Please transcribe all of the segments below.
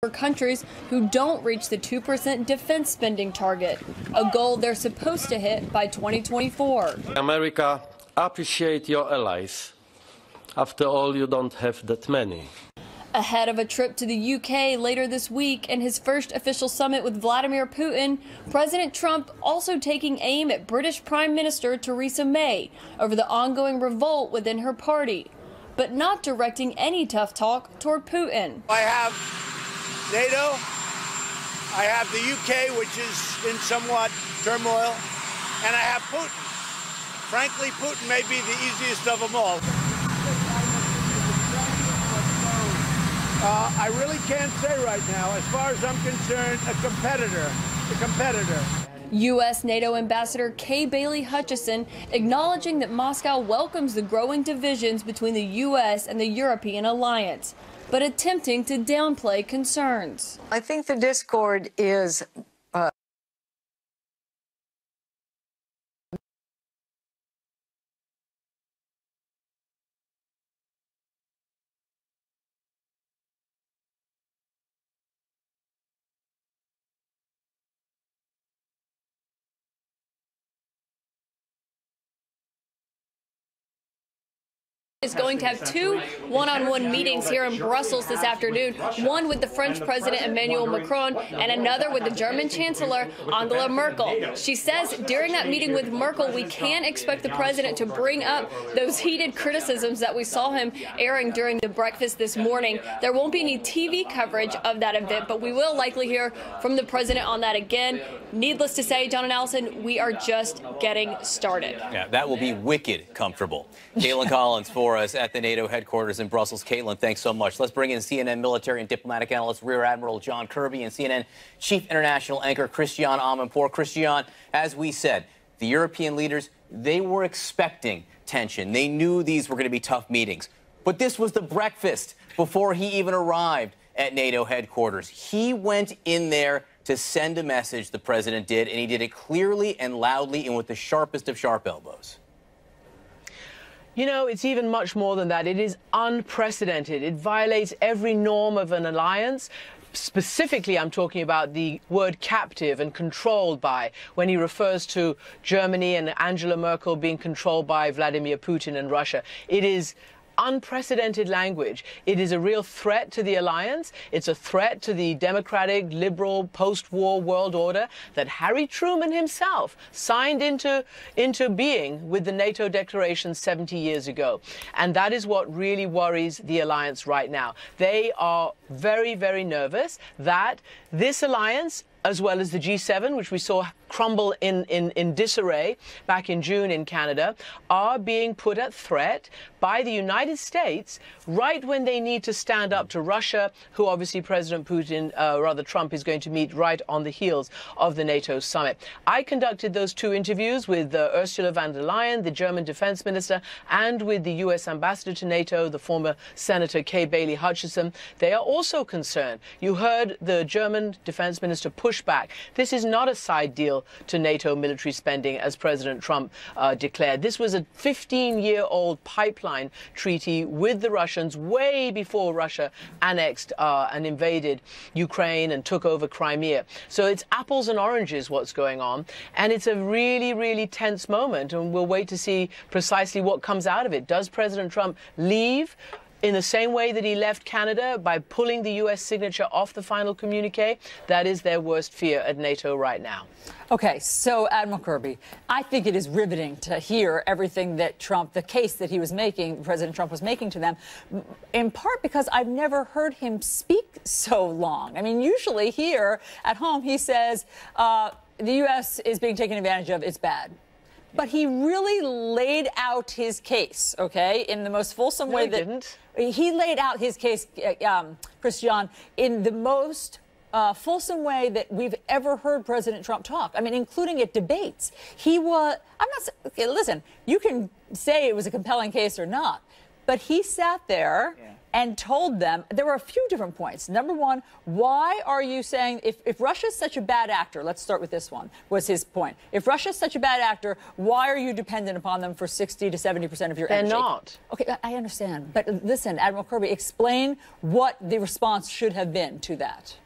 for countries who don't reach the 2% defense spending target, a goal they're supposed to hit by 2024. America, appreciate your allies. After all, you don't have that many. Ahead of a trip to the UK later this week and his first official summit with Vladimir Putin, President Trump also taking aim at British Prime Minister Theresa May over the ongoing revolt within her party, but not directing any tough talk toward Putin. I have NATO, I have the UK, which is in somewhat turmoil, and I have Putin. Frankly, Putin may be the easiest of them all. I really can't say right now. As far as I'm concerned, a competitor. U.S. NATO Ambassador Kay Bailey Hutchison acknowledging that Moscow welcomes the growing divisions between the U.S. and the European alliance, but attempting to downplay concerns. I think the discord is is going to have two one-on-one meetings here in Brussels this afternoon, one with the French President Emmanuel Macron and another with the German Chancellor Angela Merkel. She says during that meeting with Merkel, we can expect the president to bring up those heated criticisms that we saw him airing during the breakfast this morning. There won't be any TV coverage of that event, but we will likely hear from the president on that again. Needless to say, John and Allison, we are just getting started. Yeah, that will be wicked comfortable. Caitlin Collins for us at the NATO headquarters in Brussels. Caitlin, thanks so much. Let's bring in CNN military and diplomatic analyst Rear Admiral John Kirby and CNN chief international anchor Christian Amanpour. Christian, as we said, the European leaders, they were expecting tension. They knew these were going to be tough meetings. But this was the breakfast before he even arrived at NATO headquarters. He went in there to send a message, the president did, and he did it clearly and loudly and with the sharpest of sharp elbows. You know, it's even much more than that. It is unprecedented. It violates every norm of an alliance. Specifically, I'm talking about the word captive and controlled by, when he refers to Germany and Angela Merkel being controlled by Vladimir Putin and Russia. It is unprecedented language. It is a real threat to the alliance. It's a threat to the democratic, liberal, post-war world order that Harry Truman himself signed into being with the NATO declaration 70 years ago. And that is what really worries the alliance right now. They are very, very nervous that this alliance, as well as the G7, which we saw crumble in disarray back in June in Canada, are being put at threat by the United States right when they need to stand up to Russia, who obviously President Putin, rather Trump, is going to meet right on the heels of the NATO summit. I conducted those two interviews with Ursula von der Leyen, the German defense minister, and with the U.S. ambassador to NATO, the former Senator Kay Bailey Hutchison. They are also concerned. You heard the German defense minister push back. This is not a side deal to NATO military spending, as President Trump declared. This was a 15-year-old pipeline treaty with the Russians way before Russia annexed and invaded Ukraine and took over Crimea. So it's apples and oranges what's going on. And it's a really, really tense moment. And we'll wait to see precisely what comes out of it. Does President Trump leave in the same way that he left Canada by pulling the U.S. signature off the final communique? That is their worst fear at NATO right now. Okay, so Admiral Kirby, I think it is riveting to hear everything that Trump, the case that he was making, President Trump was making to them, in part because I've never heard him speak so long. I mean, usually here at home he says the U.S. is being taken advantage of, it's bad. But he really laid out his case, okay, in the most fulsome way that... didn't. He laid out his case, Christian, in the most fulsome way that we've ever heard President Trump talk. I mean, including at debates. He was... okay, listen, you can say it was a compelling case or not, but he sat there and told them there were a few different points. Number one, why are you saying if Russia's such a bad actor, let's start with this one, was his point. If Russia's such a bad actor, why are you dependent upon them for 60 to 70% of your energy? They're not. Okay, I understand. But listen, Admiral Kirby, explain what the response should have been to that.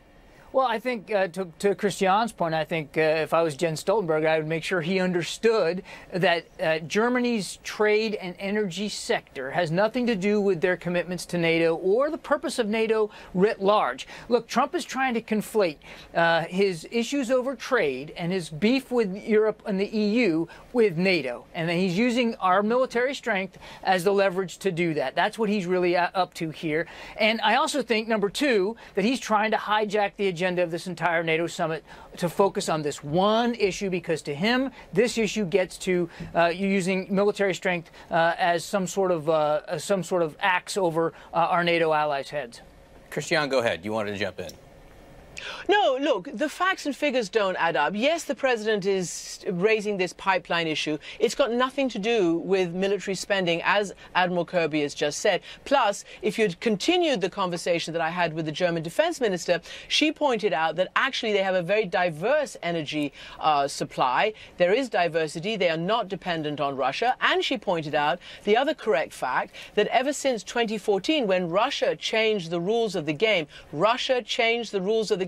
Well, I think to Christian's point, I think if I was Jens Stoltenberg, I would make sure he understood that Germany's trade and energy sector has nothing to do with their commitments to NATO or the purpose of NATO writ large. Look, Trump is trying to conflate his issues over trade and his beef with Europe and the EU with NATO. And then he's using our military strength as the leverage to do that. That's what he's really up to here. And I also think, number two, that he's trying to hijack the agenda of this entire NATO summit to focus on this one issue, because to him, this issue gets to using military strength as some sort of axe over our NATO allies' heads. Christian, go ahead. You wanted to jump in. No, look, the facts and figures don't add up. Yes, the president is raising this pipeline issue. It's got nothing to do with military spending, as Admiral Kirby has just said. Plus, if you'd continued the conversation that I had with the German defense minister, she pointed out that actually they have a very diverse energy supply. There is diversity. They are not dependent on Russia. And she pointed out the other correct fact that ever since 2014, when Russia changed the rules of the game,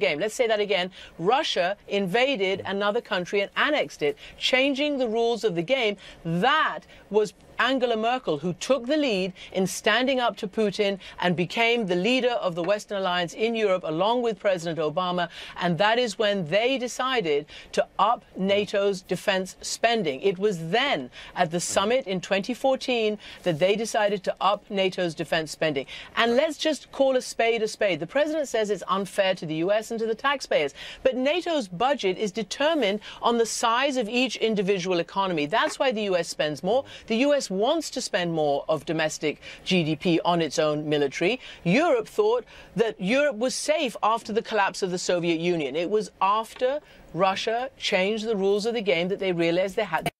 Let's say that again. Russia invaded another country and annexed it, changing the rules of the game. That was Angela Merkel, who took the lead in standing up to Putin and became the leader of the Western alliance in Europe, along with President Obama. And that is when they decided to up NATO's defense spending. It was then, at the summit in 2014, that they decided to up NATO's defense spending. And let's just call a spade a spade. The president says it's unfair to the U.S. and to the taxpayers. But NATO's budget is determined on the size of each individual economy. That's why the U.S. spends more. The U.S. wants to spend more of domestic GDP on its own military. Europe thought that Europe was safe after the collapse of the Soviet Union. It was after Russia changed the rules of the game that they realized they had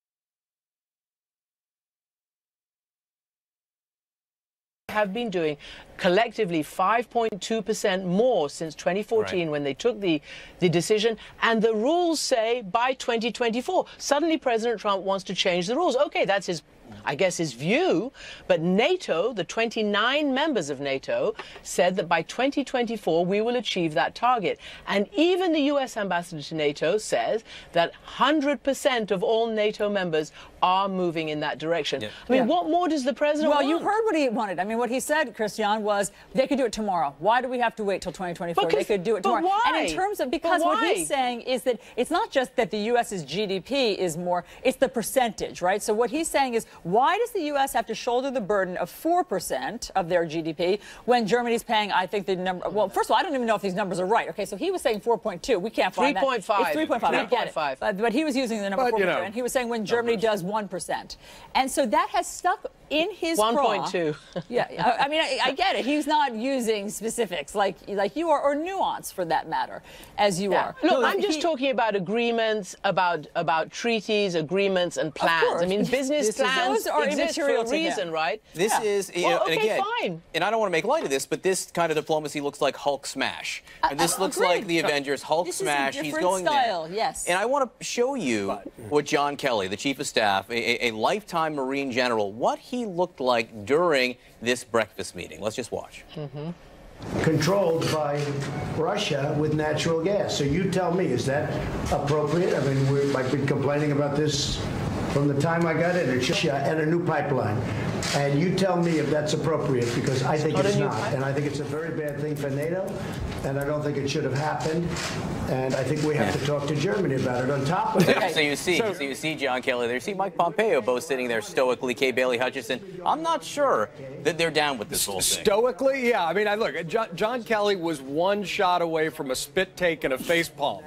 have been doing collectively 5.2% more since 2014, when they took the decision. And the rules say by 2024. Suddenly President Trump wants to change the rules. Okay, that's his, I guess, his view. But NATO, the 29 members of NATO, said that by 2024 we will achieve that target. And even the U.S. ambassador to NATO says that 100% of all NATO members are moving in that direction. Yeah. I mean, what more does the president want? Well, you heard what he wanted. I mean, what he said, Christian, was they could do it tomorrow. Why do we have to wait till 2024? They could do it tomorrow. Why? And in terms of, because what he's saying is that it's not just that the U.S.'s GDP is more, it's the percentage, right? So what he's saying is, why does the U.S. have to shoulder the burden of 4% of their GDP when Germany's paying, I think the number, well, first of all, I don't even know if these numbers are right. Okay, so he was saying 4.2. We can't find 3.5. that. It's 3.5. I get it. But he was using the number 4.2, and he was saying when Germany does 1%. And so that has stuck in his 1.2. Yeah, I mean, I get it. He's not using specifics like you are, or nuance for that matter, as you are. Look, I'm just talking about agreements, about treaties, agreements, and plans. I mean, business plans exist for a reason, right? This is, you know, and again, fine. And I don't want to make light of this, but this kind of diplomacy looks like Hulk smash. And this looks like the Avengers Hulk smash. He's going style, there. Yes. And I want to show you what John Kelly, the chief of staff, a lifetime Marine general, what he looked like during this breakfast meeting. Let's just watch. Controlled by Russia with natural gas. So you tell me, is that appropriate? I mean, I've been complaining about this from the time I got in, and a new pipeline. And you tell me if that's appropriate, because I think it's not. And I think it's a very bad thing for NATO, and I don't think it should have happened. And I think we have to talk to Germany about it. On top of that, so you see John Kelly there. You see Mike Pompeo both sitting there stoically. Kay Bailey Hutchison. I'm not sure that they're down with this whole thing. Stoically, yeah. I mean, look, John Kelly was one shot away from a spit take and a face palm,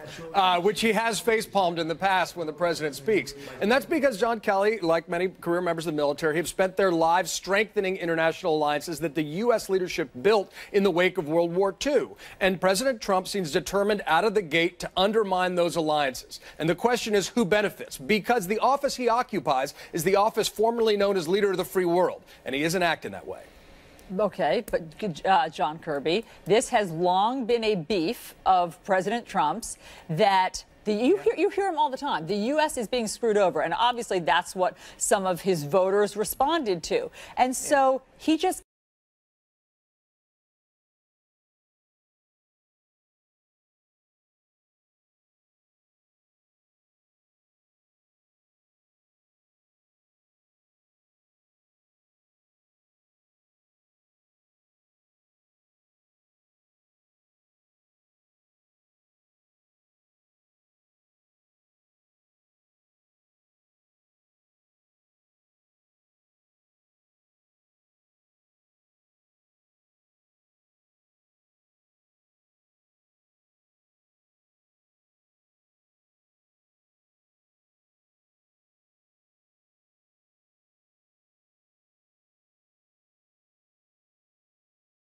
which he has face palmed in the past when the president speaks. And that's because John Kelly, like many career members of the military, have spent their lives strengthening international alliances that the U.S. leadership built in the wake of World War II. And President Trump seems determined out of the gate to undermine those alliances. And the question is, who benefits? Because the office he occupies is the office formerly known as leader of the free world, and he isn't acting that way. Okay, but John Kirby, this has long been a beef of President Trump's that you hear him all the time. The U.S. is being screwed over, and obviously that's what some of his voters responded to. And so he just